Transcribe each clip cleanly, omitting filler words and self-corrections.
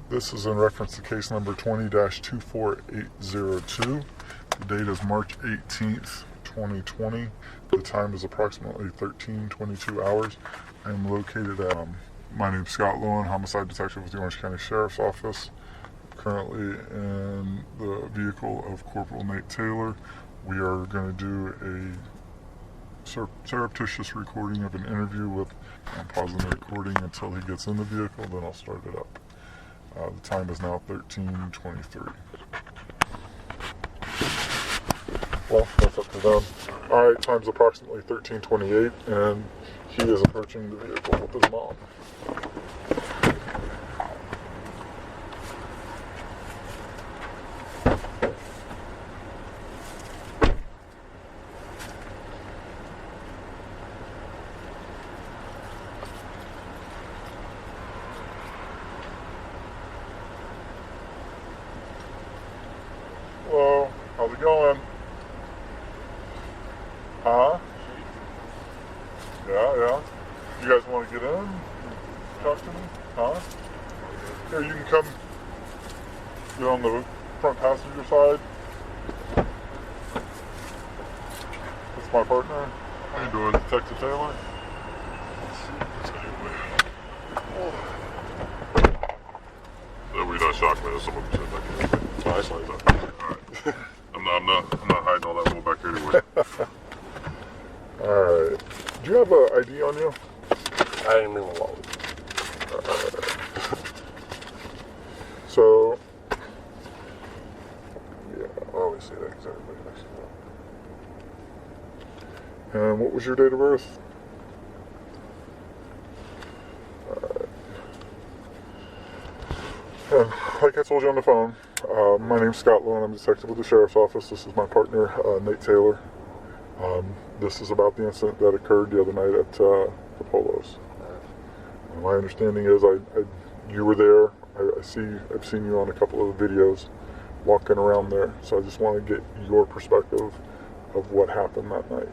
This is in reference to case number 20-24802. The date is March 18th, 2020. The time is approximately 13:22 hours. I am located at, my name is Scott Lowen, homicide detective with the Orange County Sheriff's Office. Currently in the vehicle of Corporal Nate Taylor. We are going to do a surreptitious recording of an interview with, I'm pausing the recording until he gets in the vehicle, then I'll start it up. The time is now 13:23. Well, that's up to them. Alright, time's approximately 13:28, and he is approaching the vehicle with his mom. Hello, how's it going? Huh? Yeah. You guys want to get in? Talk to me? Huh? Here, you can come get on the front passenger side. That's my partner. How you doing, Detective Taylor? That we not shocked, man. Someone said back here. Oh, that's like that. Alright. I'm not hiding all that little back here anyway. Alright. Do you have an ID on you? I didn't bring my wallet. So, Yeah, I always say that because everybody likes to know. and what was your date of birth? And like I told you on the phone, my name's Scott Lowen. I'm a detective with the Sheriff's Office. This is my partner, Nate Taylor. This is about the incident that occurred the other night at the Polos. My understanding is you were there. I've seen you on a couple of the videos walking around there. So I just want to get your perspective of what happened that night.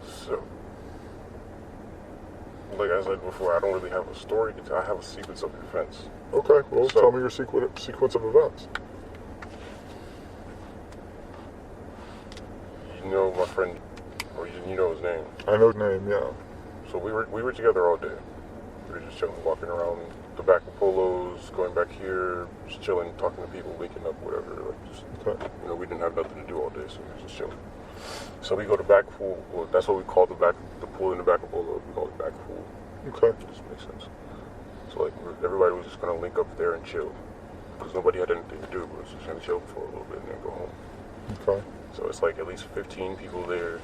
So, like I said before, I don't really have a story. I have a sequence of events. Okay, well, So- tell me your sequence of events. You know my friend, or you know his name. I know his name, yeah. So we were together all day. We were just chilling, walking around the back of Polos, going back here, just chilling, talking to people, waking up, whatever. Like just, Okay. we didn't have nothing to do all day, so we were just chilling. So we go to back pool. Well, that's what we call the pool in the back of Polo. We call it back pool. Okay. It just makes sense. So like everybody was just gonna link up there and chill, because nobody had anything to do. We were just gonna chill for a little bit and then go home. Okay. So it's like at least 15 people there,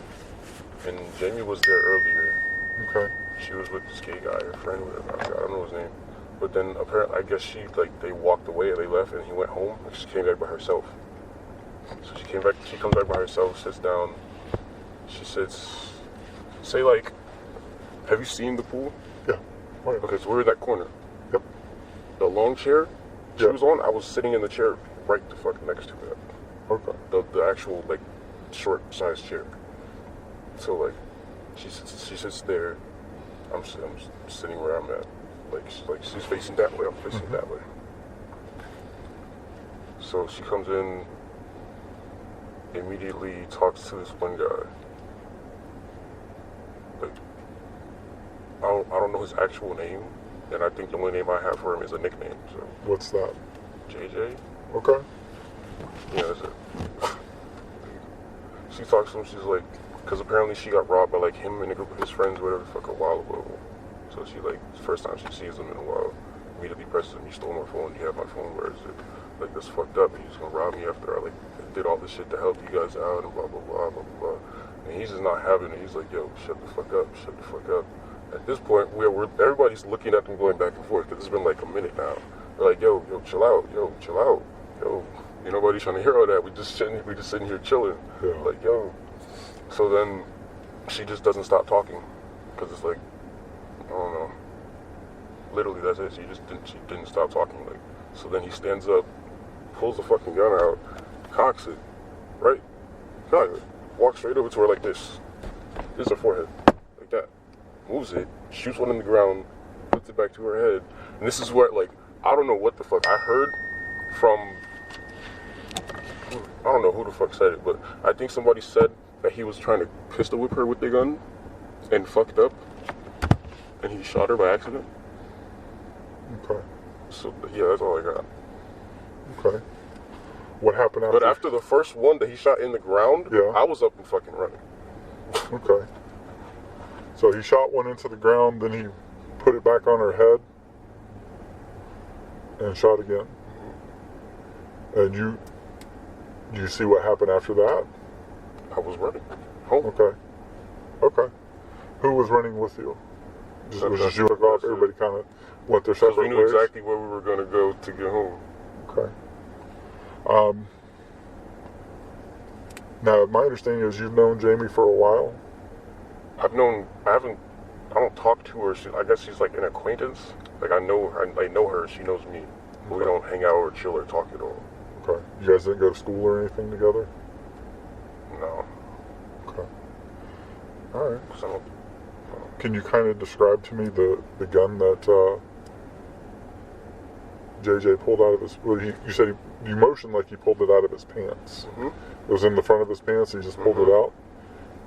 and Jamie was there earlier. Okay. She was with this gay guy, her friend, whatever. I don't know his name. But then apparently, I guess they walked away and they left, and he went home. And she came back by herself. So she comes back by herself, sits down. She sits, have you seen the pool? Yeah. Right. Okay, so we're in that corner. Yep. The long chair she Yeah. was on, I was sitting in the chair right the fuck next to that. Okay. The actual, short sized chair. So, she sits there. I'm sitting where I'm at. She's facing that way, I'm facing that way. So she comes in, immediately talks to this one guy. I don't know his actual name, and I think the only name I have for him is a nickname, so. What's that? JJ? Okay. Yeah, that's it. She talks to him, she's like, because apparently she got robbed by him and a group of his friends, whatever the fuck, a while ago. So she first time she sees him in a while, immediately presses him, you stole my phone, you have my phone, where is it? That's fucked up, he's gonna rob me after I did all this shit to help you guys out and blah blah blah blah blah. And he's just not having it. He's like, yo, shut the fuck up, shut the fuck up. At this point, everybody's looking at them going back and forth, because it's been a minute now. They're like, yo, chill out, yo, nobody's trying to hear all that. We just sitting here chilling. Yeah. Yo. So then she just doesn't stop talking, because it's I don't know. Literally, that's it. She didn't stop talking. So then he stands up, pulls the fucking gun out, cocks it, right? Cocks it, walks straight over to her like this. This is her forehead, moves it, shoots one in the ground, puts it back to her head. And this is where, I don't know what the fuck. I heard from, I don't know who the fuck said it, but I think somebody said that he was trying to pistol whip her with the gun and fucked up, and he shot her by accident. Okay. So yeah, that's all I got. Okay. What happened after? But after the first one that he shot in the ground, yeah. I was up and fucking running. Okay. So he shot one into the ground, then he put it back on her head and shot again. Mm-hmm. And you see what happened after that? I was running home. Okay. Okay. Who was running with you? Was just you and Rob? Everybody kind of went their separate ways? We knew exactly where we were going to go to get home. Okay. Now, my understanding is you've known Jamie for a while? I don't talk to her. I guess she's like an acquaintance. Like I know her, she knows me. But we don't hang out or chill or talk at all. Okay. You guys didn't go to school or anything together? No. Okay. All right. So, can you kind of describe to me the gun that JJ pulled out of his... Well, you said you motioned like he pulled it out of his pants. Mm-hmm. It was in the front of his pants, he just pulled it out?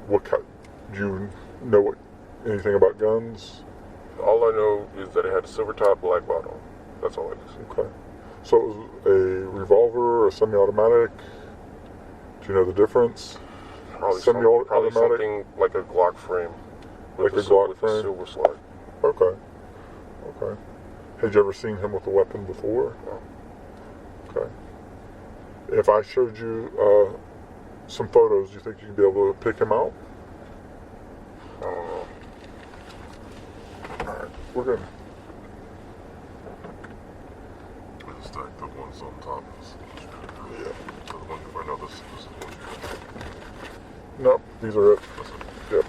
What kind... Do you know anything about guns? All I know is that it had a silver top, black bottom. That's all I can see. Okay. So it was a revolver or a semi-automatic? Do you know the difference? Probably something like a Glock frame. Like a Glock frame? With a silver slide. Okay. Okay. Had you ever seen him with a weapon before? No. Okay. If I showed you some photos, do you think you'd be able to pick him out? I don't know. Alright, we're good. Let's stack the ones on top. Yeah. So the one you find out, this is the one you No, these are it. That's it. Yep.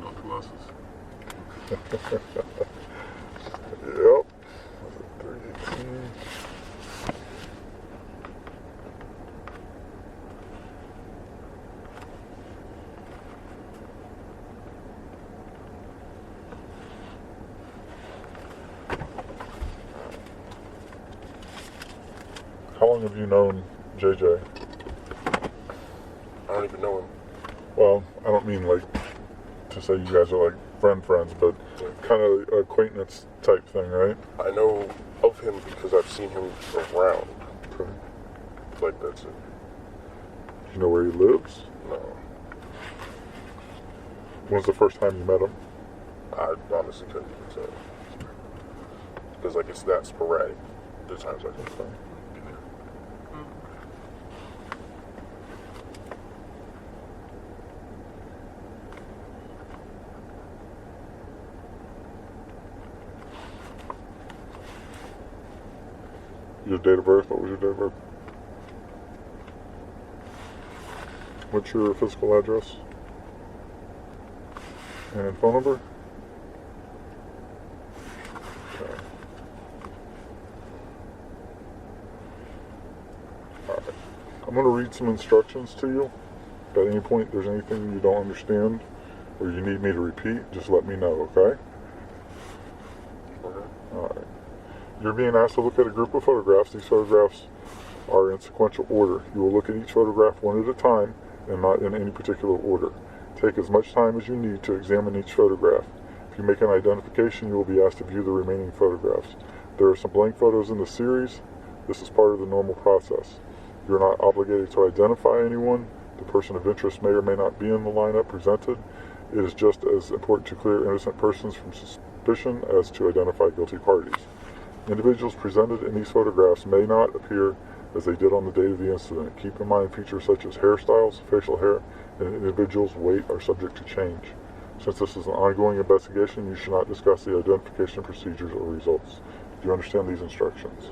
No glasses. Yep. 318. How long have you known JJ? I don't even know him. Well, I don't mean like to say you guys are like friends, but kind of acquaintance type thing, right? I know of him because I've seen him around. Okay. Like that's it. Do you know where he lives? No. When's the first time you met him? I honestly couldn't even tell. Because like it's that sporadic. The times I can Okay. Your date of birth? What was your date of birth? What's your physical address? And phone number? Okay. Alright. I'm going to read some instructions to you. If at any point there's anything you don't understand or you need me to repeat, just let me know, okay? Alright. You're being asked to look at a group of photographs. These photographs are in sequential order. You will look at each photograph one at a time and not in any particular order. Take as much time as you need to examine each photograph. If you make an identification, you will be asked to view the remaining photographs. There are some blank photos in the series. This is part of the normal process. You are not obligated to identify anyone. The person of interest may or may not be in the lineup presented. It is just as important to clear innocent persons from suspicion as to identify guilty parties. Individuals presented in these photographs may not appear as they did on the date of the incident. Keep in mind features such as hairstyles, facial hair, and an individual's weight are subject to change. Since this is an ongoing investigation, you should not discuss the identification procedures or results. Do you understand these instructions?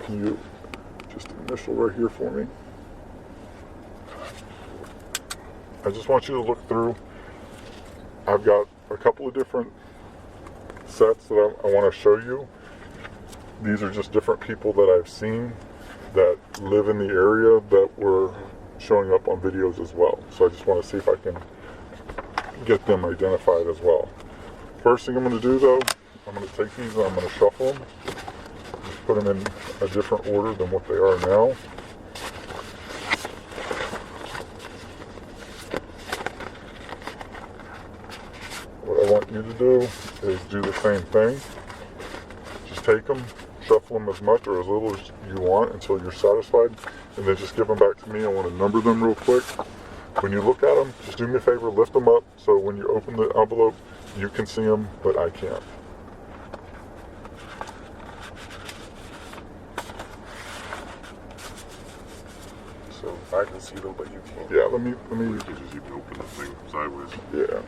Can you just initial right here for me? I just want you to look through. I've got a couple of different sets that I want to show you. these are just different people that I've seen that live in the area that were showing up on videos as well. So I just want to see if I can get them identified as well. First thing I'm going to do though, I'm going to take these and I'm going to shuffle them. Just put them in a different order than what they are now. What I want you to do is do the same thing. Just take them, shuffle them as much or as little as you want until you're satisfied, and then just give them back to me. I want to number them real quick. When you look at them, just do me a favor, lift them up so when you open the envelope, you can see them, but I can't. So I can see them, but you can't. Yeah, let me. You can just even open the thing sideways. Yeah.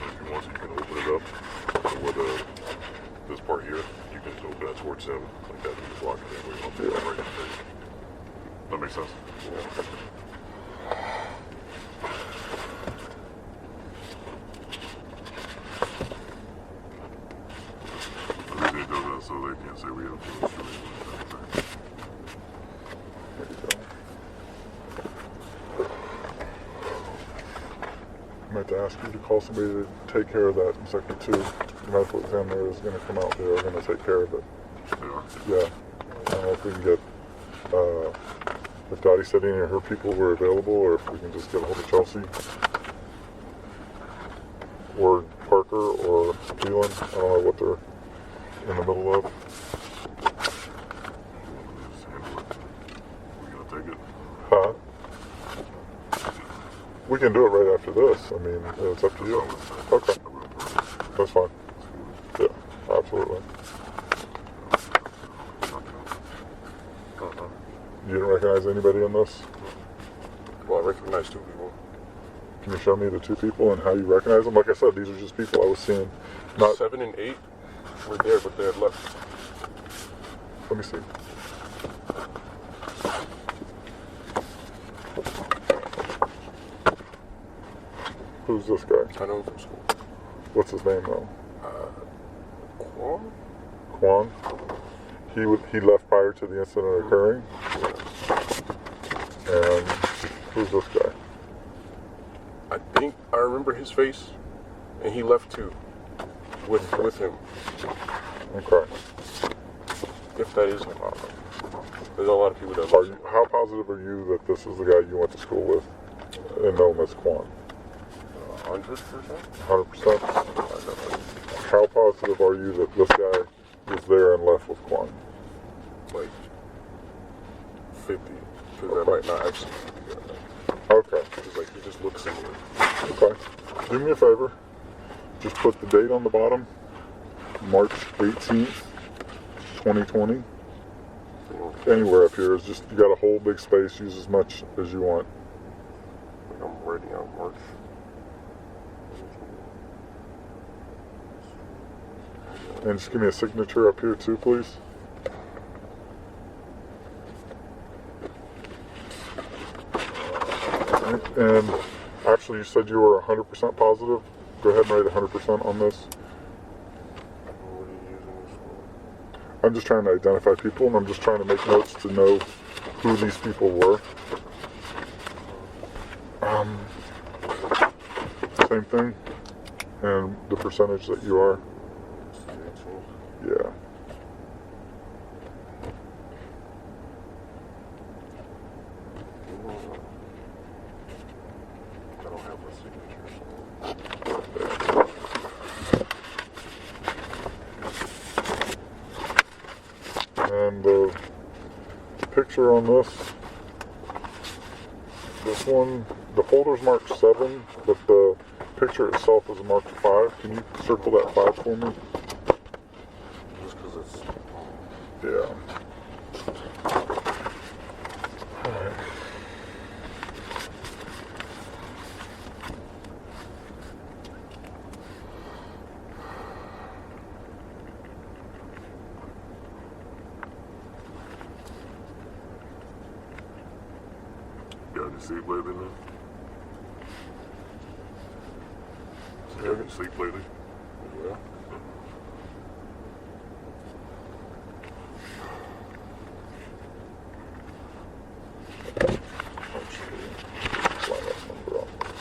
If you want, you can open it up. So with this part here, you can just open that towards 7. Like that, you can block it anyway. I'll take that right in the face. That makes sense? Yeah. So they can't say we have to. I might have to ask you to call somebody to take care of that in Sector 2. The medical examiner is going to come out there. They're going to take care of it. Yeah. I don't know if we can get, if Dottie said any of her people were available, or if we can just get a hold of Chelsea or Parker or Keelan. I don't know what they're in the middle of. We gonna take it? Huh? We can do it right after this. I mean, it's up to you. Okay. That's fine. Yeah, absolutely. You didn't recognize anybody in this? Well, I recognize 2 people. Can you show me the 2 people and how you recognize them? Like I said, these are just people I was seeing. Not 7 and 8 were there, but they had left. Let me see. Who's this guy? I know him from school. What's his name though? Quan? Quan? He left prior to the incident occurring? And who's this guy? I think I remember his face, and he left too, with him. Okay. If that is him, I don't know. There's a lot of people that left. How positive are you that this is the guy you went to school with and know him as Quan? 100%? 100%? How positive are you that this guy was there and left with Quan? Like 50, because I might not actually be together. Okay. Because like he just looks similar. Okay. Do me a favor. Just put the date on the bottom. March 18th, 2020. Anywhere up here is just, you got a whole big space. Use as much as you want. Like I'm writing out March. And just give me a signature up here too, please. And actually, you said you were 100% positive. Go ahead and write 100% on this. What are you using this for? I'm just trying to identify people, and I'm just trying to make notes to know who these people were. Same thing. And the percentage that you are. Yeah. I don't have a signature. And the picture on this one, the folder's marked 7, but the picture itself is marked 5. Can you circle that 5 for me? Just because it's... Yeah. Alright. Got any seat left in there? You haven't sleep lately? Yeah. Line up number on this.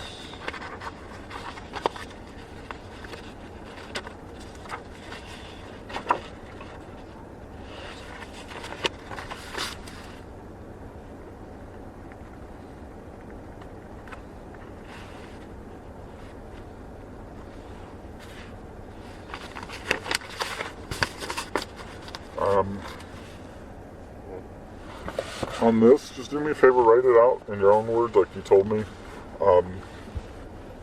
On this, just do me a favor, write it out in your own words like you told me.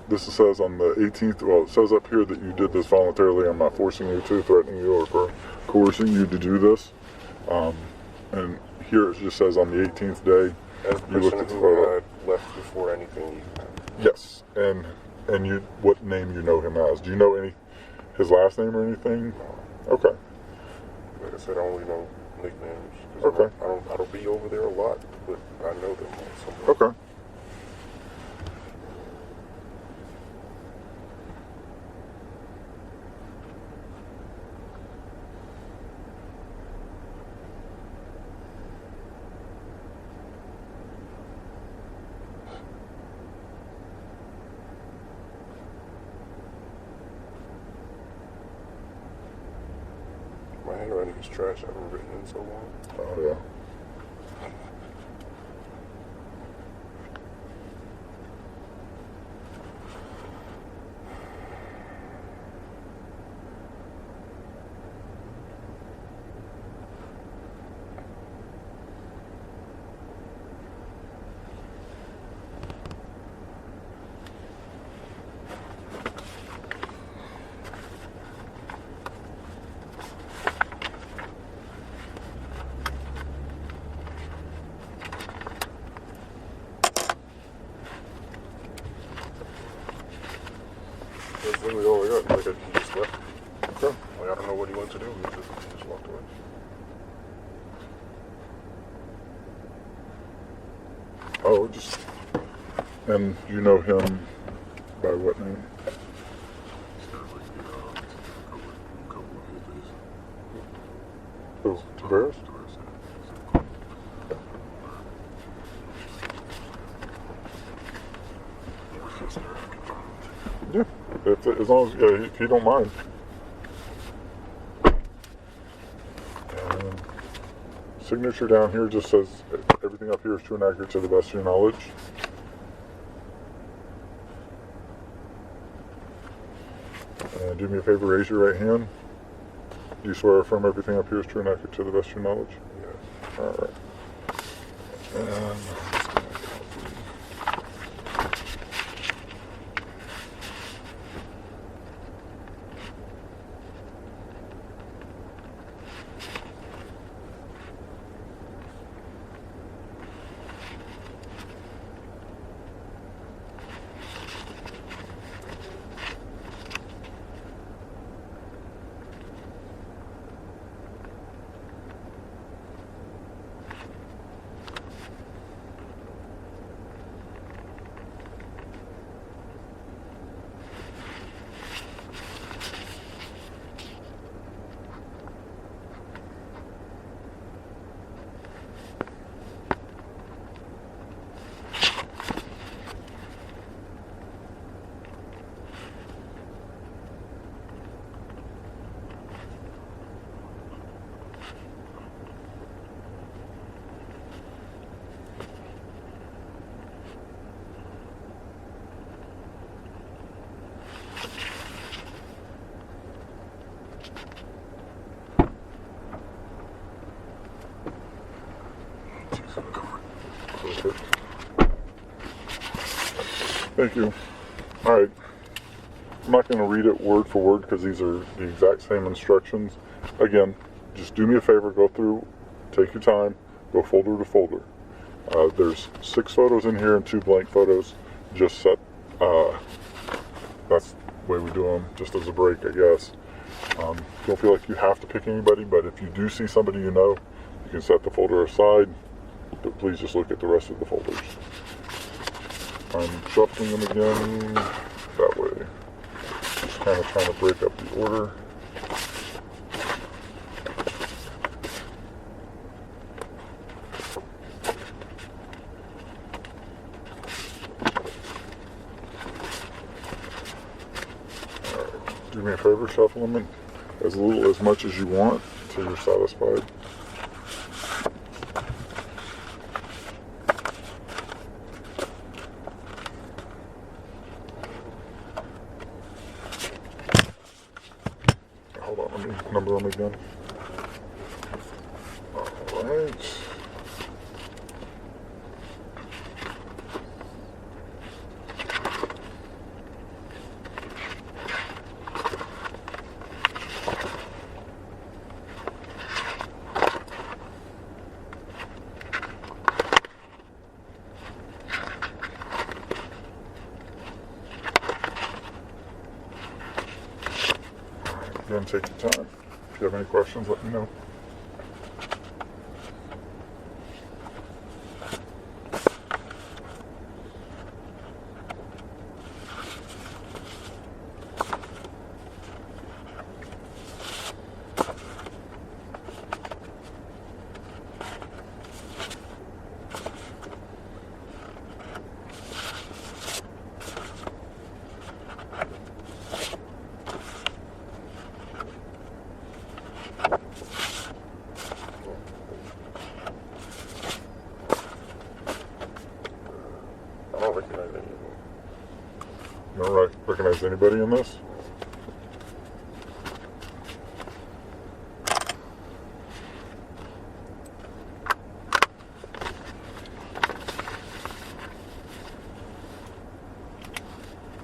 This says on the 18th, well, it says up here that you did this voluntarily. I'm not forcing you to, threatening you, or coercing you to do this. And here it just says on the 18th day, As a you looked person at the who photo. had left before anything. Yes, and you, what name you know him as? Do you know his last name or anything? Okay. Like I said, I only know nicknames. Okay. I don't be over there a lot, but I know them somewhere. Okay. My handwriting is trash. I haven't written in so long. Oh yeah. That's literally all I got. Like, he just left. Okay. Like, I don't know what he went to do. He just walked away. Oh, just, and you know him by what name? It's got like a couple of his days. Who? Tavares? Yeah. As long as if you don't mind. Signature down here just says everything up here is true and accurate to the best of your knowledge. And do me a favor, raise your right hand. Do you swear or affirm everything up here is true and accurate to the best of your knowledge? Yes. All right. And thank you. All right. I'm not going to read it word for word because these are the exact same instructions. Again, just do me a favor, go through, take your time, go folder to folder. There's 6 photos in here and 2 blank photos. Just set, that's the way we do them, just as a break, I guess. Don't feel like you have to pick anybody, but if you do see somebody you know, you can set the folder aside, but please just look at the rest of the folders. I'm shuffling them again that way. kind of trying to break up the order. Do me a favor, shuffle them in as much as you want until you're satisfied. Hold on, let me number them again. Alright. Again, take your time. If you have any questions, let me know. I don't recognize any of them. You don't recognize anybody in this?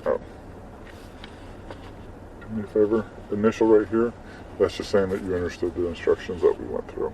Oh. Do me a favor. Initial right here. That's just saying that you understood the instructions that we went through.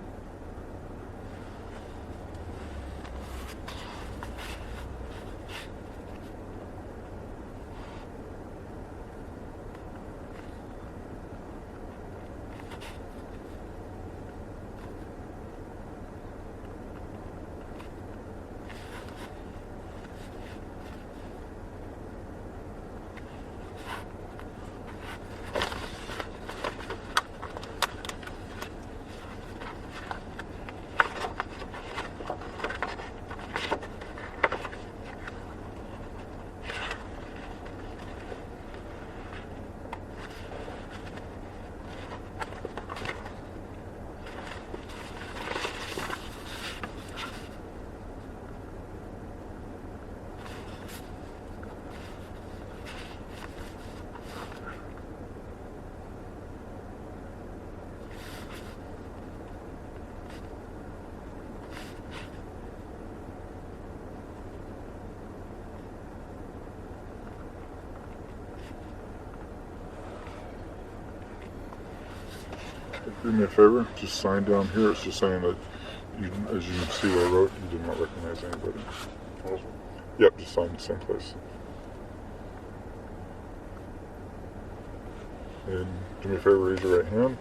Do me a favor, just sign down here. It's just saying that, as you can see what I wrote, you did not recognize anybody. Yep, just sign in the same place. And do me a favor, raise your right hand.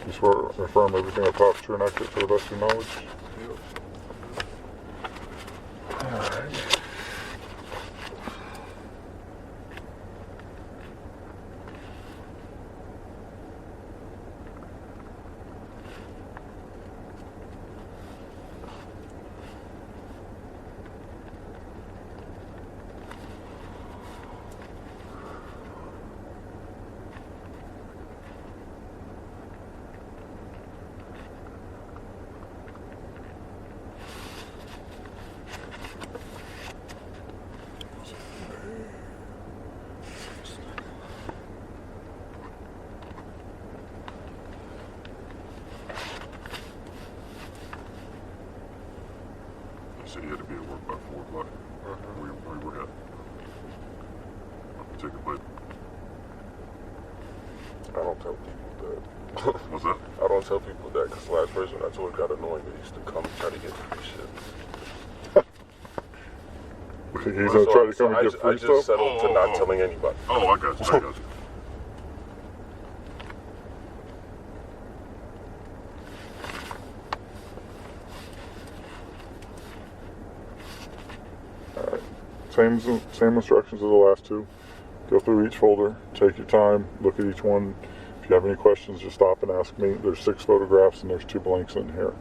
You swear to affirm everything up top true and accurate to the best of your knowledge? Yep. Alright. said you had to be at work by 4 o'clock. Where you work at? Take a break. I don't tell people that. What's that? I don't tell people that because the last person I told got annoying. They used to come and try to get free shit. He's gonna try to come and get free I stuff? just settled to not telling anybody. Oh, I got you. I got you. Alright. Same instructions as the last two. Go through each folder, take your time, look at each one. If you have any questions, just stop and ask me. There's 6 photographs and there's 2 blanks in here.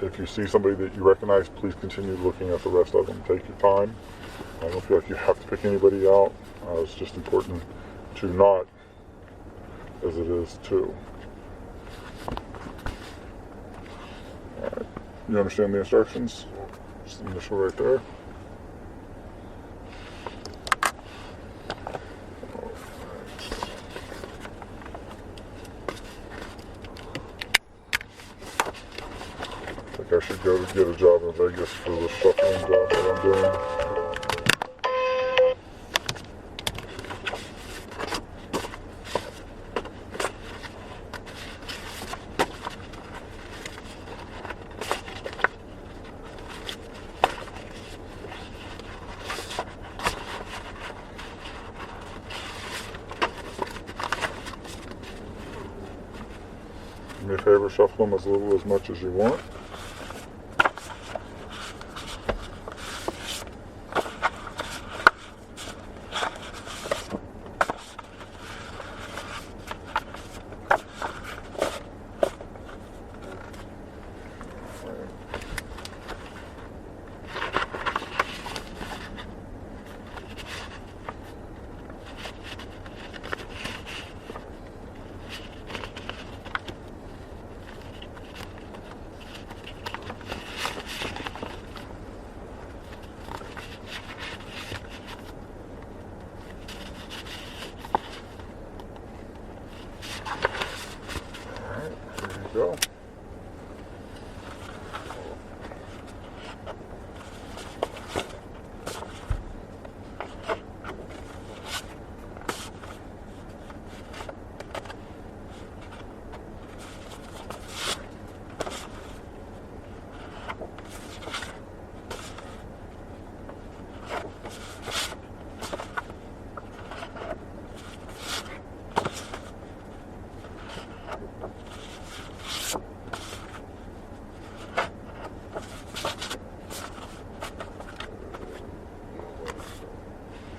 If you see somebody that you recognize, please continue looking at the rest of them. Take your time. I don't feel like you have to pick anybody out. It's just important to not, as it is to. Alright. You understand the instructions? Just the initial right there. I should go to get a job in Vegas for the shuffling job that I'm doing. Do me a favor, shuffle them as much as you want. Go.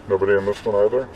Nobody in this one either?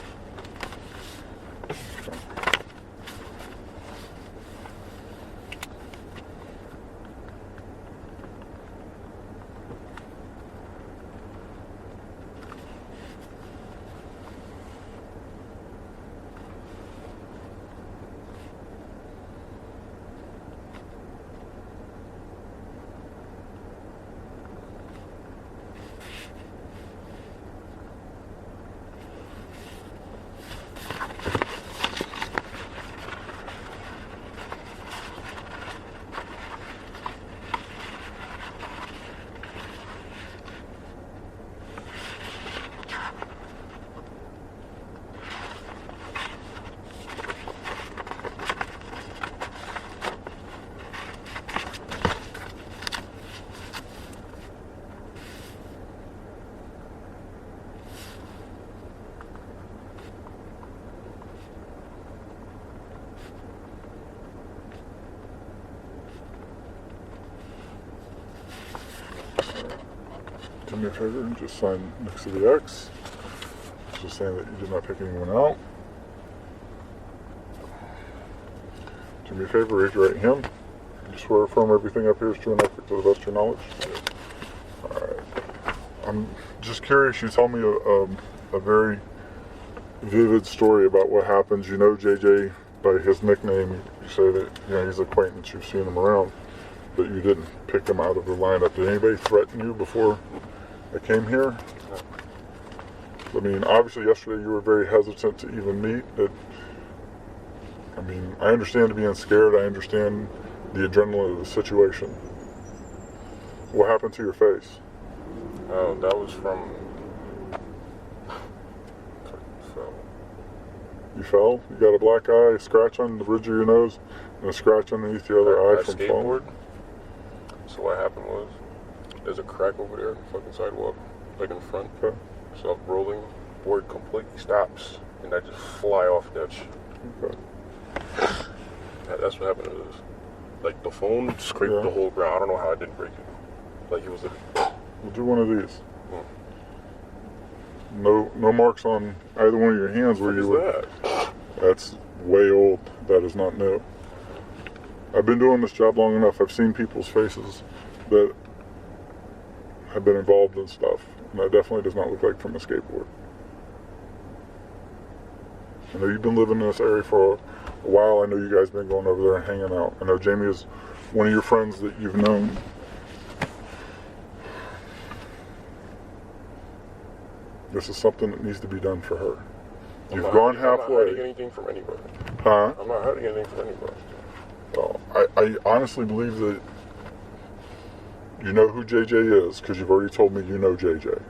Do me a favor and just sign next to the X. It's just saying that you did not pick anyone out. Do me a favor, raise your right hand. You swear or affirm everything up here is true and accurate to the best of your knowledge? Alright. I'm just curious, you told me a very vivid story about what happens. You know JJ by his nickname. You say that he's an acquaintance, you've seen him around, but you didn't pick him out of the lineup. Did anybody threaten you before I came here? I mean, obviously yesterday you were very hesitant to even meet. I understand being scared. I understand the adrenaline of the situation. What happened to your face? Oh, that was from... You fell? You got a black eye, a scratch on the bridge of your nose, and a scratch underneath the other eye from falling? So what happened was, there's a crack over there, fucking sidewalk, like in front. Okay. So I'm rolling, board completely stops, and I just fly off that shit. Okay. That's what happened to this. Like, the phone scraped the whole ground. I don't know how I didn't break it. Like, it was like... We'll do one of these. No marks on either one of your hands where you were. That's way old. That is not new. I've been doing this job long enough. I've seen people's faces that have been involved in stuff, and that definitely does not look like from a skateboard. I know you've been living in this area for a while. I know you guys have been going over there and hanging out. I know Jamie is one of your friends that you've known. This is something that needs to be done for her. You've gone halfway. I'm not hiding anything from anybody. Huh? I'm not hiding anything from anybody. Well, I honestly believe that you know who JJ is because you've already told me you know JJ.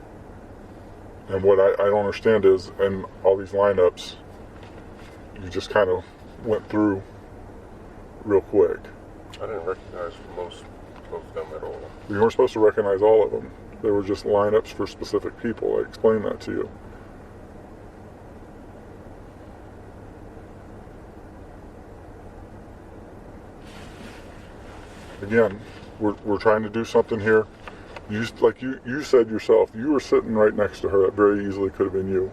And what I don't understand is, in all these lineups, you just kind of went through real quick. I didn't recognize most of them at all. You weren't supposed to recognize all of them. They were just lineups for specific people. I explained that to you. Again, we're trying to do something here. You said yourself, you were sitting right next to her. That very easily could have been you.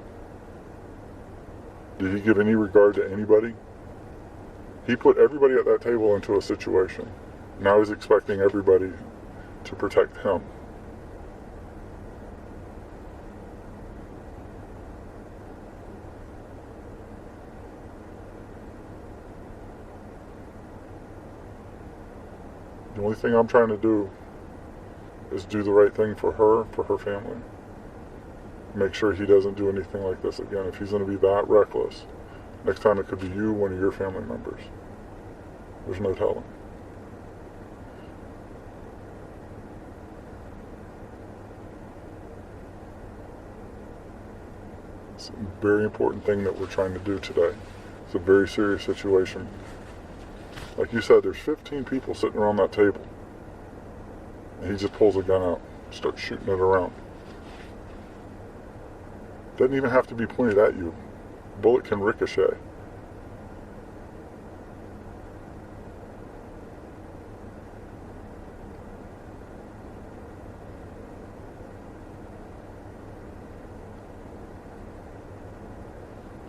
Did he give any regard to anybody? He put everybody at that table into a situation. Now he's expecting everybody to protect him. The only thing I'm trying to do is do the right thing for her family. Make sure he doesn't do anything like this again. If he's going to be that reckless, next time it could be you, one of your family members. There's no telling. It's a very important thing that we're trying to do today. It's a very serious situation. Like you said, there's 15 people sitting around that table. And he just pulls a gun out, starts shooting it around. Doesn't even have to be pointed at you. Bullet can ricochet.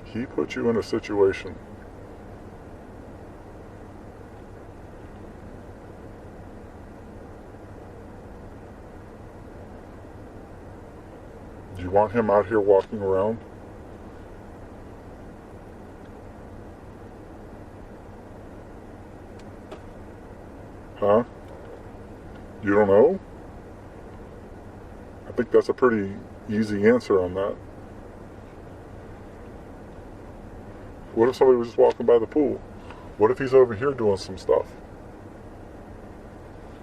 He put you in a situation do you want him out here walking around? Huh? You don't know? I think that's a pretty easy answer on that. What if somebody was just walking by the pool? What if he's over here doing some stuff?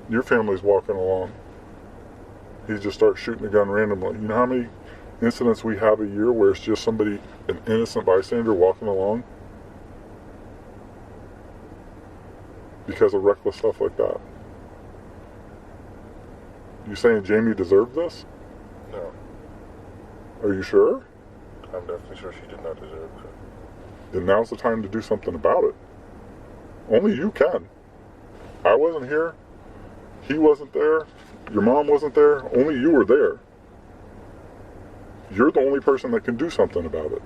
Your family's walking along. He just starts shooting a gun randomly. You know how many incidents we have a year where it's just somebody, an innocent bystander walking along? Because of reckless stuff like that. You saying Jamie deserved this? No. Are you sure? I'm definitely sure she did not deserve it. Then now's the time to do something about it. Only you can. I wasn't here. He wasn't there. Your mom wasn't there. Only you were there. You're the only person that can do something about it.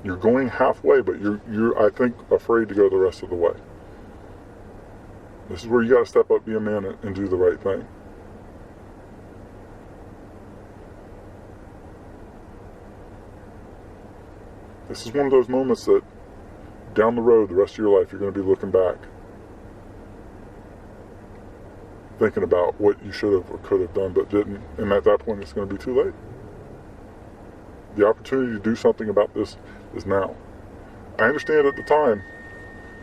You're going halfway, but you're I think, afraid to go the rest of the way. This is where you got to step up, be a man, and do the right thing. This is one of those moments that down the road, the rest of your life, you're going to be looking back, thinking about what you should have or could have done but didn't, and at that point it's going to be too late. The opportunity to do something about this is now. I understand at the time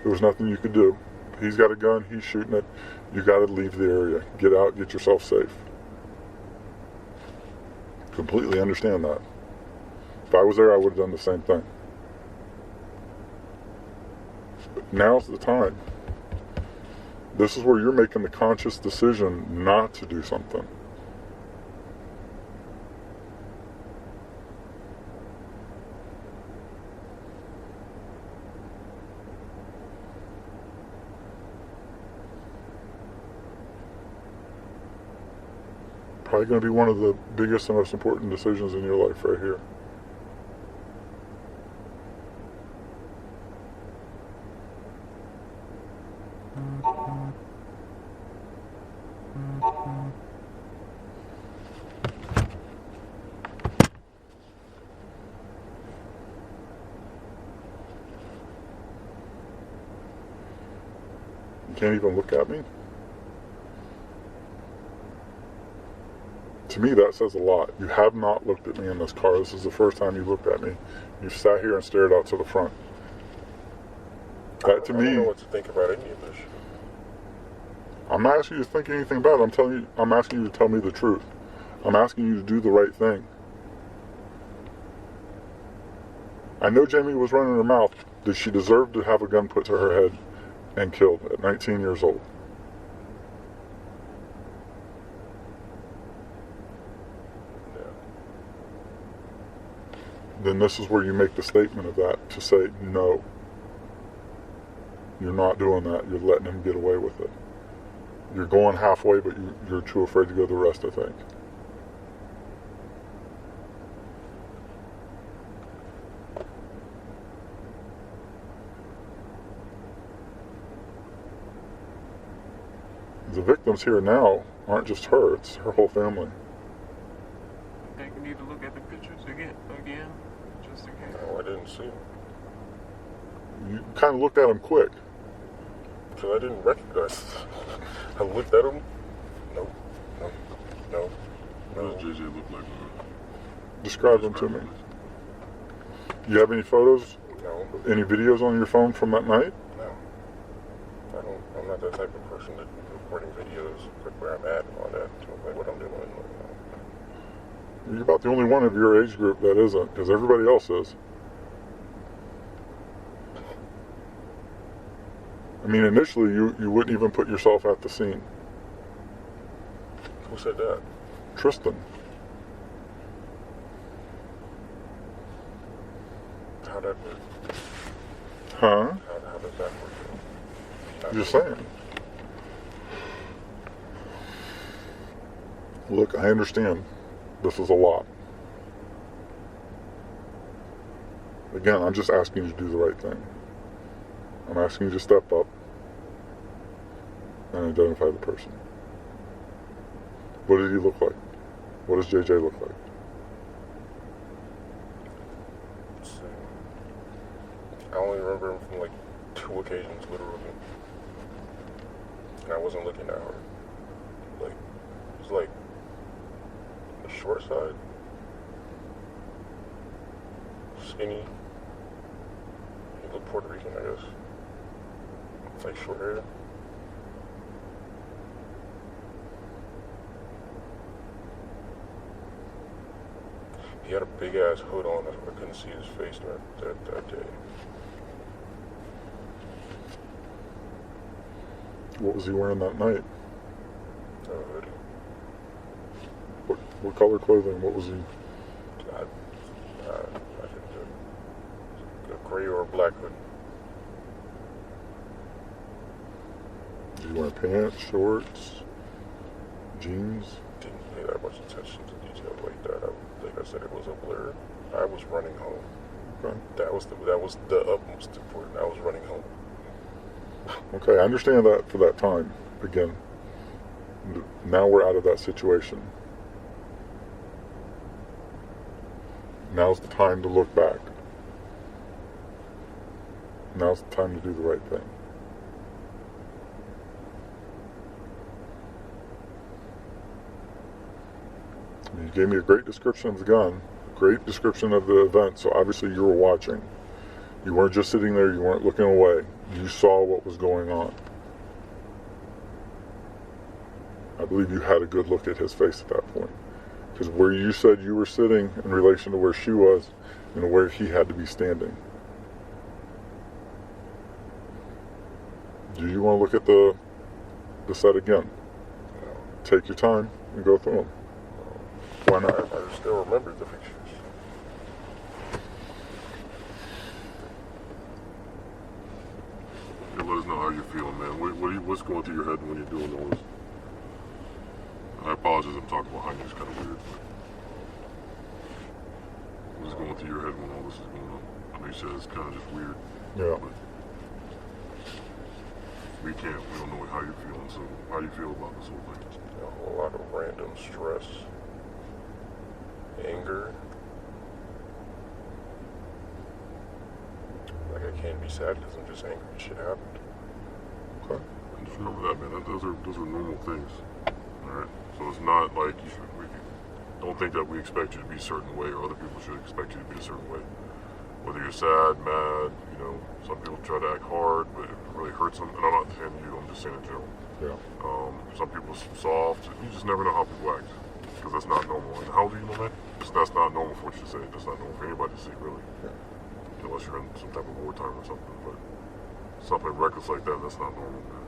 there was nothing you could do. He's got a gun, he's shooting it, you got to leave the area, get out, get yourself safe. Completely understand that. If I was there, I would have done the same thing. But now's the time. This is where you're making the conscious decision not to do something. probably going to be one of the biggest and most important decisions in your life right here. You can't even look at me? To me, that says a lot. You have not looked at me in this car. This is the first time you looked at me. You've sat here and stared out to the front. That to me, I don't know what to think about any of this. I'm not asking you to think anything about it. I'm asking you to tell me the truth. I'm asking you to do the right thing. I know Jamie was running her mouth. Did she deserve to have a gun put to her head and killed at 19 years old? Yeah. Then this is where you make the statement of that, to say, no, you're not doing that. You're letting him get away with it. You're going halfway, but you're too afraid to go the rest, I think. The victims here now aren't just her, it's her whole family. I think we need to look at the pictures again, just in case. No, I didn't see him. You kind of looked at them quick. Because I didn't recognize. I looked at him. No. What does JJ look like? Describe them to me. You have any photos? No. Any videos on your phone from that night? No. I'm not that type of person that recording videos, where I'm at and all that, like what I'm doing. You're about the only one of your age group that isn't, because everybody else is. I mean, initially, you wouldn't even put yourself at the scene. Who said that? Tristan. How that work? Huh? How does that work? Just saying. Look, I understand. This is a lot. Again, I'm just asking you to do the right thing. I'm asking you to step up and identify the person. What did he look like? What does JJ look like? Let's see. I only remember him from like 2 occasions, literally. And I wasn't looking at her. Like, it was like the short side. Skinny. He looked Puerto Rican, I guess. Like short hair. He had a big ass hood on. I couldn't see his face that day. What was he wearing that night? A hoodie. What color clothing? What was he? I think a gray or a black hoodie. Did he wear pants, shorts, jeans? Didn't pay that much attention to detail like that. Like I said, it was a blur. I was running home. Okay. That was the utmost important. I was running home. Okay, I understand that for that time. Again, now we're out of that situation. Now's the time to look back. Now's the time to do the right thing. You gave me a great description of the gun, a great description of the event, so obviously you were watching. You weren't just sitting there, you weren't looking away. You saw what was going on. I believe you had a good look at his face at that point. Because where you said you were sitting in relation to where she was and where he had to be standing. Do you want to look at the set again? No. Take your time and go through them. Why not? I still remember the pictures. Yeah, let us know how you're feeling, man. What's going through your head when you're doing those? I apologize, I'm talking talking behind you is kind of weird. But what's going through your head when all this is going on? I know you said it's kind of just weird. Yeah. But we don't know how you're feeling. So how do you feel about this whole thing? A whole lot of random stress, anger. Like I can't be sad because I'm just angry shit happened. Okay. And just remember that, man. Those are normal things. All right. So it's not like we don't think that we expect you to be a certain way, or other people should expect you to be a certain way. Whether you're sad, mad, some people try to act hard, but it really hurts them. And I'm not saying you. I'm just saying in general. Yeah. Some people are soft. You just never know how people act, because that's not normal. And how do you know that? That's not normal for what you say. That's not normal for anybody to see, really. Yeah. Unless you're in some type of wartime or something. But something reckless like that, that's not normal, man.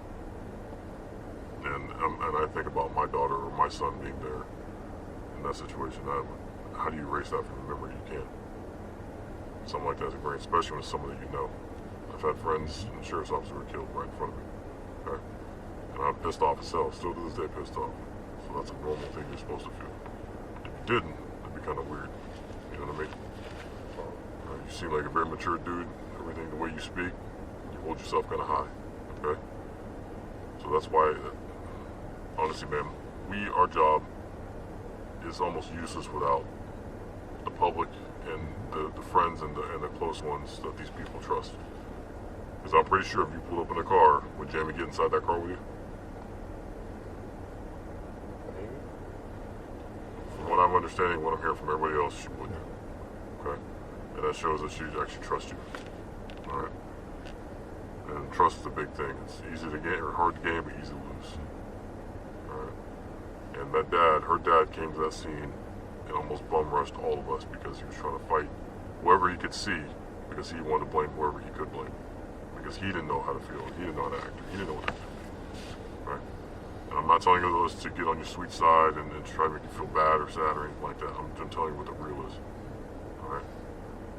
And I think about my daughter or my son being there in that situation. How do you erase that from your memory? You can't. Something like that's a great, especially when it's someone that you know. I've had friends and sheriff's officers who were killed right in front of me. Okay? And I'm pissed off as hell, still to this day pissed off. So that's a normal thing you're supposed to feel. If you didn't, it'd be kind of weird. You know what I mean? You seem like a very mature dude. Everything, the way you speak, you hold yourself kind of high. Okay? So that's why, honestly, man, our job is almost useless without the public and the friends and the close ones that these people trust. Because I'm pretty sure if you pulled up in a car, would Jamie get inside that car with you? From what I'm understanding, what I'm hearing from everybody else, she would. Okay? And that shows that she actually trusts you. Alright? And trust is a big thing. It's easy to gain, or hard to gain, but easy to lose. Alright? And her dad came to that scene and almost bum rushed all of us because he was trying to fight whoever he could see, because he wanted to blame whoever he could blame. Because he didn't know how to feel, he didn't know how to act, he didn't know what to do. Right? And I'm not telling you those to get on your sweet side and try to make you feel bad or sad or anything like that. I'm just telling you what the real is. Alright?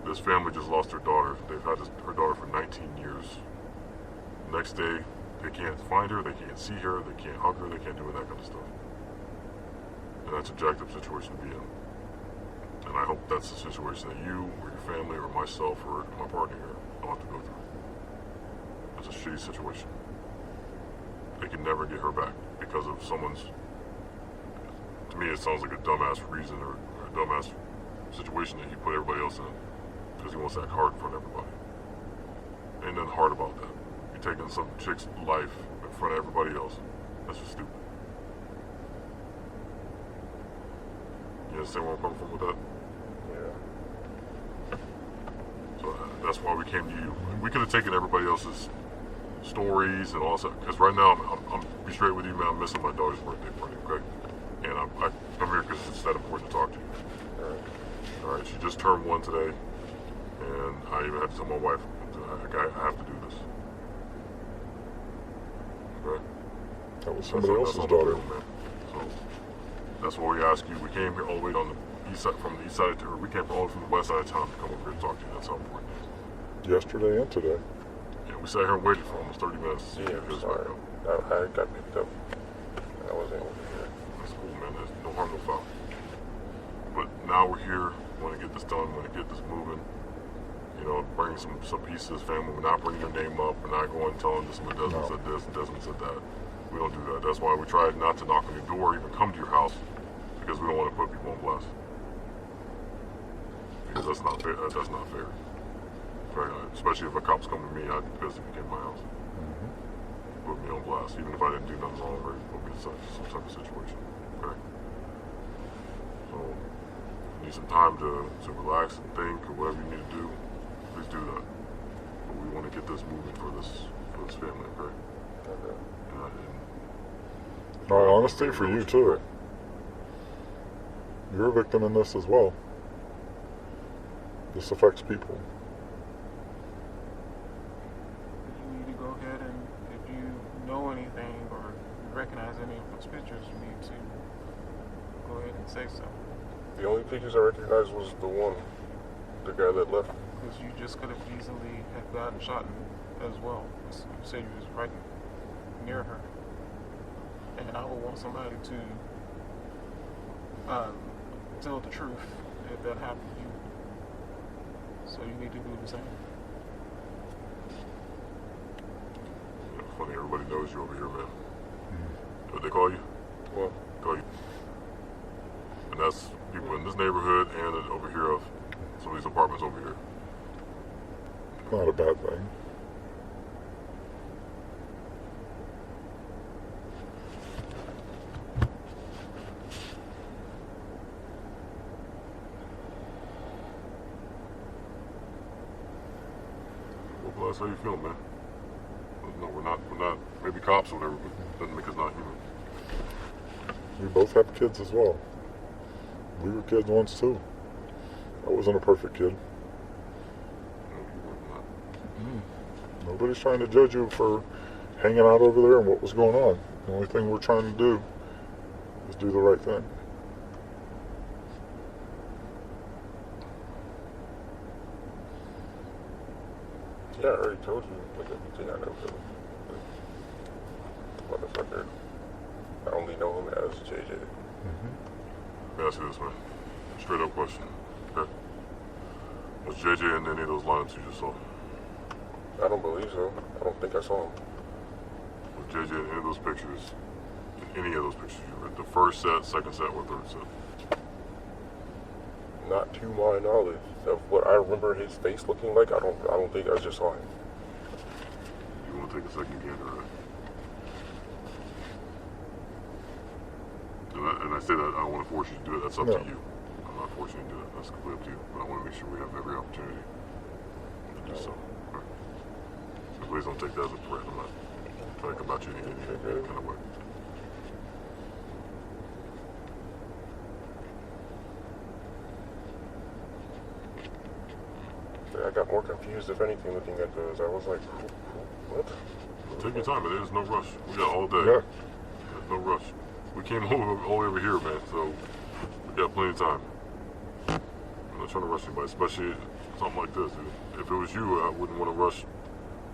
This family just lost their daughter. They've had her daughter for 19 years. The next day, they can't find her, they can't see her, they can't hug her, they can't do any of that kind of stuff. And that's an objective situation to be in. And I hope that's the situation that you or your family or myself or my partner here don't have to go through. It's a shitty situation. They can never get her back because of someone's, to me it sounds like a dumbass reason or a dumbass situation that he put everybody else in because he wants to act hard in front of everybody. Ain't nothing hard about that. You're taking some chick's life in front of everybody else. That's just stupid. You understand where I'm coming from with that? Yeah. So that's why we came to you. We could have taken everybody else's stories and all that stuff. Because right now, I'm be straight with you, man. I'm missing my daughter's birthday party, okay? And I'm here because it's that important to talk to you. All right. She just turned 1 today, and I even had to tell my wife, I have to do this. Okay? That was somebody else's daughter. Man. So that's why we ask you. We came here all the way on the east side, from the east side of town. We came all the way from the west side of town to come over here and talk to you. That's how important it is. Yesterday and today. Yeah, we sat here and waited for almost 30 minutes. Yeah, I'm sorry. I got picked up. I wasn't over here. That's cool, man. There's no harm, no foul. But now we're here. We want to get this done. We want to get this moving. Bring some pieces of family. We're not bringing their name up. We're not going and telling this one Desmond said this and Desmond said that. We don't do that. That's why we try not to knock on your door or even come to your house, because we don't want to put people on blast. Because that's not fair. That's not fair. Right? Especially if a cop's coming to me, I'd be pissed if he came to my house. Put me on blast, even if I didn't do nothing wrong, or put me in some type of situation. Okay. So you need some time to relax and think, or whatever you need to do. Please do that. But we want to get this moving for this family, okay? Okay. In all honesty, for you too. You're a victim in this as well. This affects people. You need to go ahead and, if you know anything or recognize any of those pictures, you need to go ahead and say so. The only pictures I recognized was the guy that left. Because you just could have easily have gotten shot as well. You said you was right near her. And I would want somebody to tell the truth if that happened to you. So you need to do the same. Yeah, funny, everybody knows you over here, man. What they call you? Well, Call you. And that's people in this neighborhood and over here of some of these apartments over here. Not a bad thing. Well, bless, how you feeling, man? No, we're not maybe cops or whatever, but it doesn't make us not human. We both have kids as well. We were kids once too. I wasn't a perfect kid. No, you were not. Nobody's trying to judge you for hanging out over there and what was going on. The only thing we're trying to do is do the right thing. yeah, I already told you like everything I know. Motherfucker. I only know him as JJ. Let me ask you this, man. Straight up question. Okay. Was JJ in any of those lines you just saw? I don't believe so. I don't think I saw him. Was JJ in any of those pictures? In any of those pictures you read? The first set, second set, or third set? Not to my knowledge of what I remember his face looking like. I don't think I just saw him. You want to take a second gander at it? And I say that I don't want to force you to do it. That's up to you. I'm not forcing you to do it. That's completely up to you. But I want to make sure we have every opportunity to do so. Okay. So please don't take that as a threat. I'm not trying to come at you in any kind of way. I got more confused, if anything, looking at those. I was like, what? Take your time, but there's no rush. We got all day. Yeah. There's no rush. We came all the way over here, man, so we got plenty of time. I'm not trying to rush anybody, especially something like this, dude. If it was you, I wouldn't want to rush.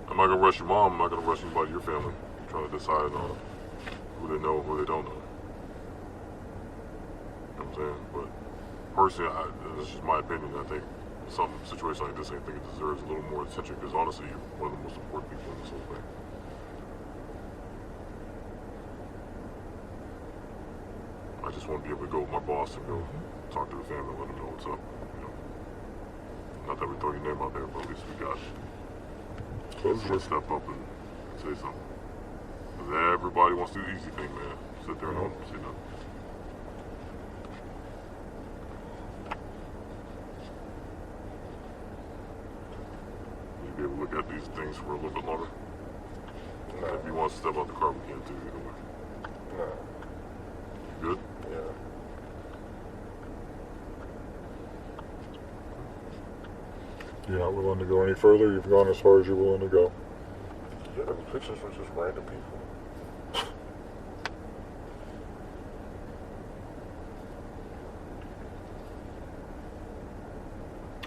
I'm not going to rush your mom. I'm not going to rush anybody in your family. I'm trying to decide on who they know and who they don't know. You know what I'm saying? But personally, this is just my opinion. I think some situation like this, I think it deserves a little more attention because honestly, you're one of the most important people in this whole thing. I just want to be able to go with my boss and go talk to the family and let them know what's up. You know, not that we throw your name out there, but at least we got to step up and say something. Because everybody wants to do the easy thing, man. Sit there and don't say nothing. Be able to look at these things for a little bit longer. No. If you want to step out the car, we can too, either way. No. You good? Yeah. You're not willing to go any further? You've gone as far as you're willing to go. Yeah, the pictures were just random people.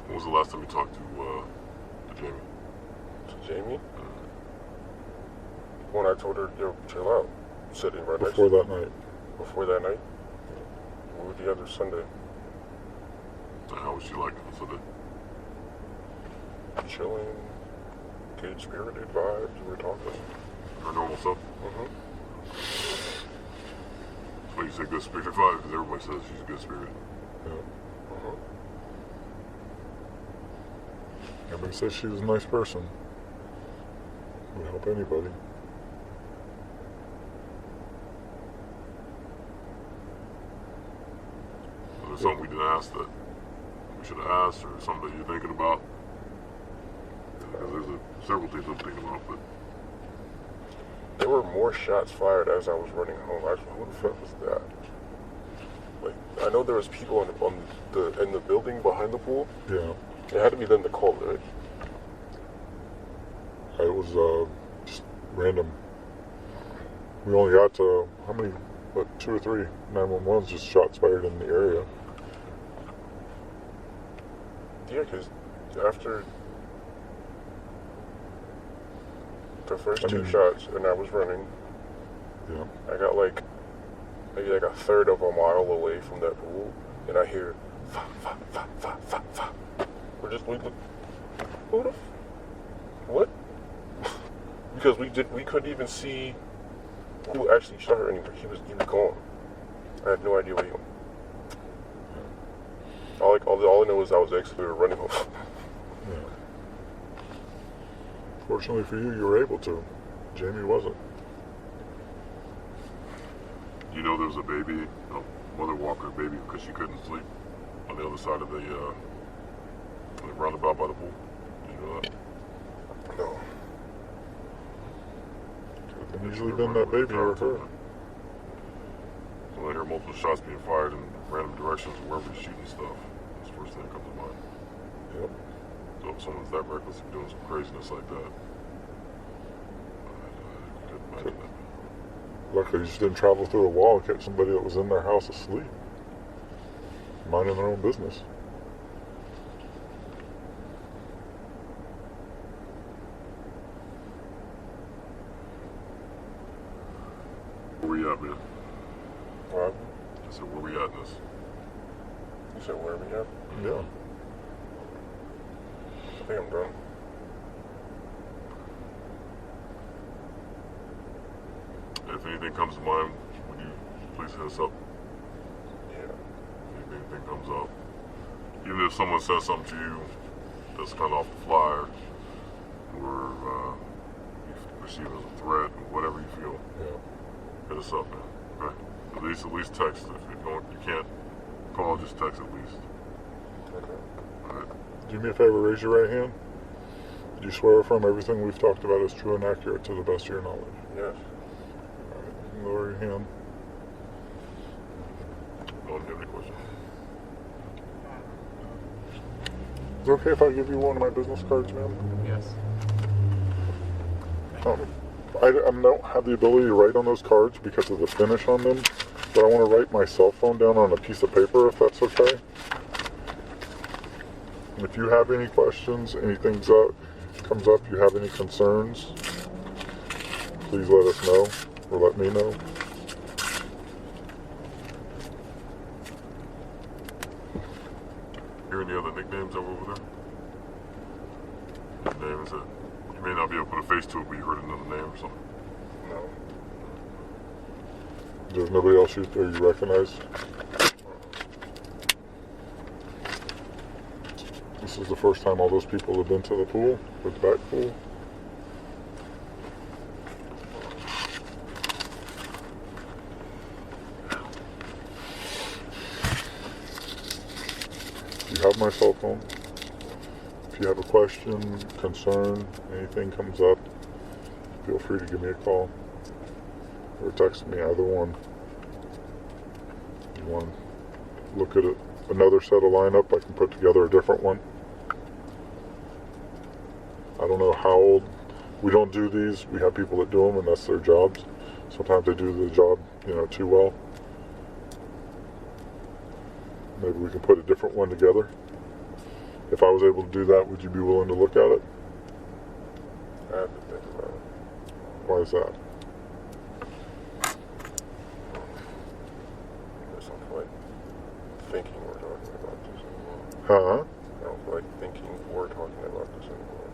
When was the last time you talked to Jamie? To Jamie? When I told her, yo, chill out. Sitting right next to Before that night. Before that night? We were together Sunday. And how was she like on Sunday? Chilling, good spirited vibes, we were talking. Her normal self? Mm-hmm. When you say good spirited vibe, because everybody says she's good spirited. Yeah. Mm-hmm. Everybody says she was a nice person. Would help anybody. There's something we didn't ask that we should have asked, or something that you're thinking about? Because there's several things I'm thinking about, but There were more shots fired as I was running home. Who the fuck was that? Like, I know there was people in the building behind the pool. Yeah. It had to be them that called, right? It was just random. We only got to, how many, 2 or 3 911s just shots fired in the area. Yeah, because after the first 2 shots and I was running, Yeah. I got like maybe like a third of a mile away from that pool, and I hear, fa, fa, fa, fa, fa, fa. We look, who the, what? Because we couldn't even see who actually shot her anymore. He was gone. I had no idea where he went. All I know is I was actually running home. Yeah. Fortunately for you, you were able to. Jamie wasn't. You know there was a baby, a mother walked her baby because she couldn't sleep on the other side of the roundabout by the pool. Did you know that? No. Could have easily been that baby or her. So I hear multiple shots being fired in random directions wherever he's shooting stuff. That's the first thing that comes to mind. Yep. So if someone's that reckless and doing some craziness like that, I couldn't imagine that. Luckily, you just didn't travel through a wall and catch somebody that was in their house asleep, minding their own business. Where we at, man? What? I said, where we at in this? You said where we at? Yeah. I think I'm done. If anything comes to mind, would you please hit us up? Yeah. If anything comes up. Even if someone says something to you that's kind of off the fly or you perceive it as a threat or whatever you feel, Yeah. hit us up, man. Okay? At least text. If you can't call, just text at least. Okay. Alright. Do me a favor, raise your right hand. Do you swear affirm everything we've talked about is true and accurate to the best of your knowledge? Yes. All right, you can lower your hand. Don't have any questions. Is it okay if I give you one of my business cards, ma'am? Yes. I don't have the ability to write on those cards because of the finish on them, but I want to write my cell phone down on a piece of paper if that's okay. If you have any questions, anything comes up, you have any concerns, please let us know or let me know. Hear any other nicknames that were over there? Name is it? You may not be able to put a face to it, but you heard another name or something. No. There's nobody else you recognize? This is the first time all those people have been to the pool, with the back pool. You have my cell phone. If you have a question, concern, anything comes up, feel free to give me a call or text me, either one. If you want to look at it, another set of lineup, I can put together a different one. I don't know how old. We don't do these. We have people that do them, and that's their jobs. Sometimes they do the job, too well. Maybe we can put a different one together. If I was able to do that, would you be willing to look at it? I have to think about it. Why is that? I just don't feel like thinking we're talking about this anymore. Huh? I don't feel like thinking we're talking about this anymore.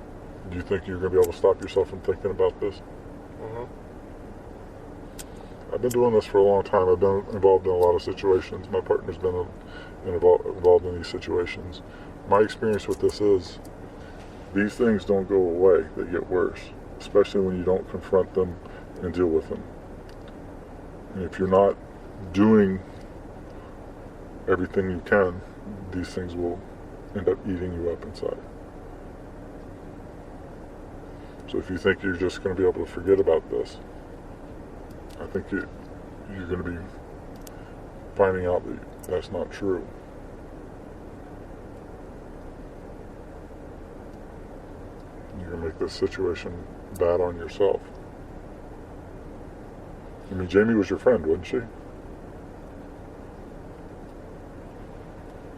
Do you think you're going to be able to stop yourself from thinking about this? Mm-hmm. I've been doing this for a long time. I've been involved in a lot of situations. My partner's been involved in these situations. My experience with this is these things don't go away. They get worse, especially when you don't confront them and deal with them. And if you're not doing everything you can, these things will end up eating you up inside. So if you think you're just going to be able to forget about this, I think you're going to be finding out that that's not true. You're going to make this situation bad on yourself. I mean, Jamie was your friend, wasn't she?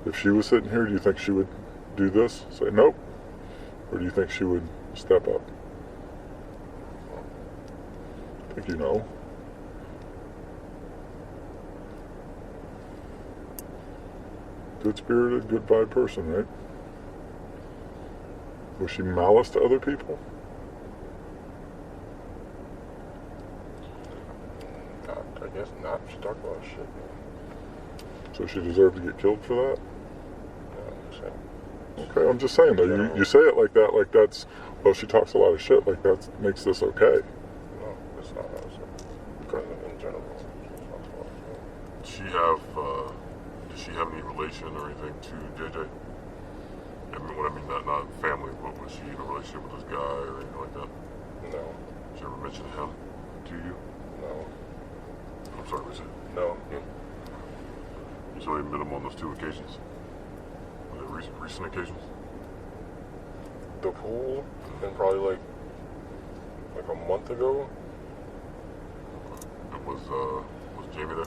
If she was sitting here, do you think she would do this? Say nope? Or do you think she would step up? I think you know. good-spirited, good vibe person, right? Was she malice to other people? I guess not. She talked a lot of shit. So she deserved to get killed for that? Yeah, Okay, I'm just saying though. You say it like that, like that's, well, she talks a lot of shit, like that makes this okay. no, it's not. Because in general, Did she have any relation or anything to JJ? I mean, what I mean, not family, but was she in a relationship with this guy or anything like that? no, Did you ever mention him to you? no, I'm sorry, was it? no. You saw him met him on those 2 occasions? Were they recent occasions? The pool, and probably like a month ago. And was Jamie there?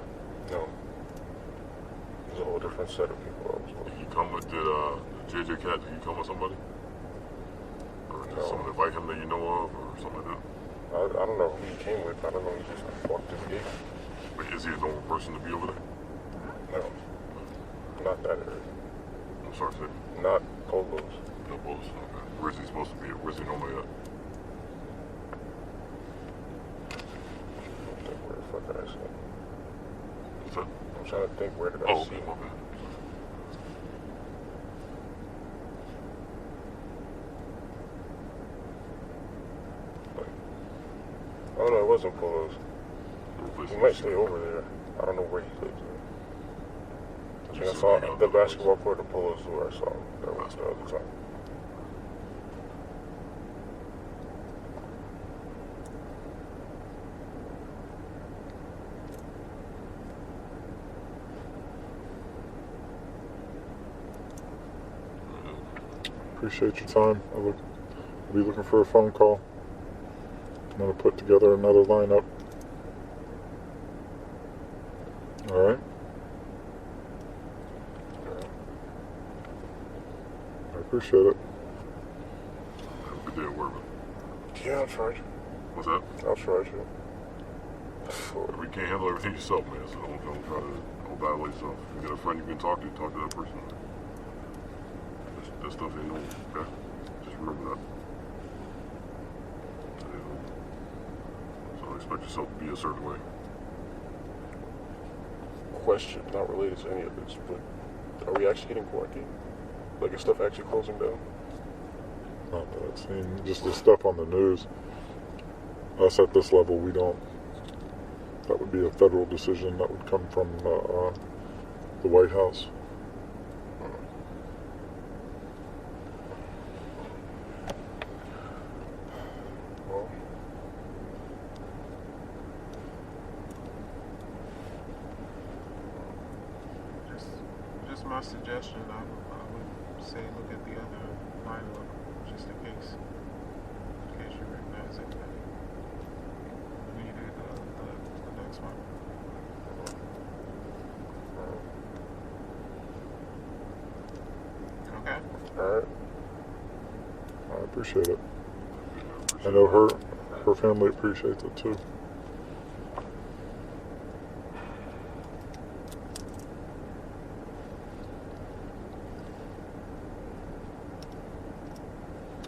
No, it was a whole different set of people. I was with. Did he come with, JJ Cat, did he come with somebody? Or did No. someone invite him that you know of, or something like that? I don't know who he came with. I don't know. He just walked through the gate. Wait, is he a normal person to be over there? No, not that area. I'm sorry, say. Not Polos. No Polos. Okay. Where's he supposed to be? Where's he normally at? I think where the fuck did I see him? What's that? I'm trying to think where did I Oh, see okay, him. okay. Oh no, it wasn't Polos. Replace He him. might stay over there. I don't know where he lives. I think I So saw he got the the place. basketball court of Polos where I saw him. That was the other time. Appreciate your time. I'll be looking for a phone call. I'm gonna put together another lineup. All right. I appreciate it. Have a good day at work, man. Yeah, I'll charge you. What's that? I'll charge you. We can't handle everything yourself, man, so don't try to battle yourself. If you got a friend you can talk to that person. That stuff ain't no, okay? Just remember that. So don't expect yourself to be a certain way. Question, not related to any of this, but are we actually getting quarantined? Like, is stuff actually closing down? Not that I've seen, just the stuff on the news. Us at this level, we don't. That would be a federal decision that would come from the White House. Well, Just my suggestion. I would say look at the other lineup just in case you recognize anybody. Needed the next one. Okay. alright. I appreciate it. I know her family appreciates it too.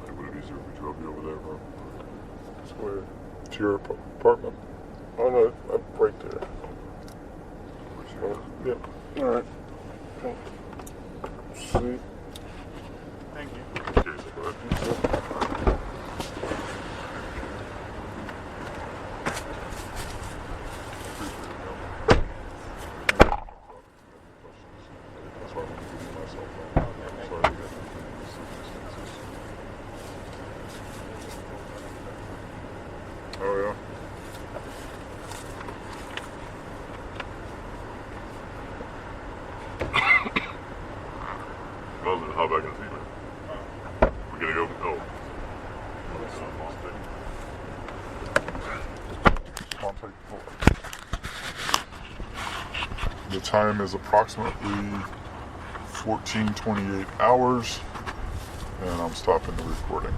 Would it be easier if we drove you over there, bro? It's weird. To your apartment. Oh no, I'm right there. Yeah. Alright. Sweet. Thank you. Okay, so go ahead. That's why I want to give you my cell phone. Sorry to get into these circumstances. Oh yeah. Well, then how back in the seat, man? We gotta go. Oh. Contact 4. The time is approximately 14:28 hours, and I'm stopping the recording.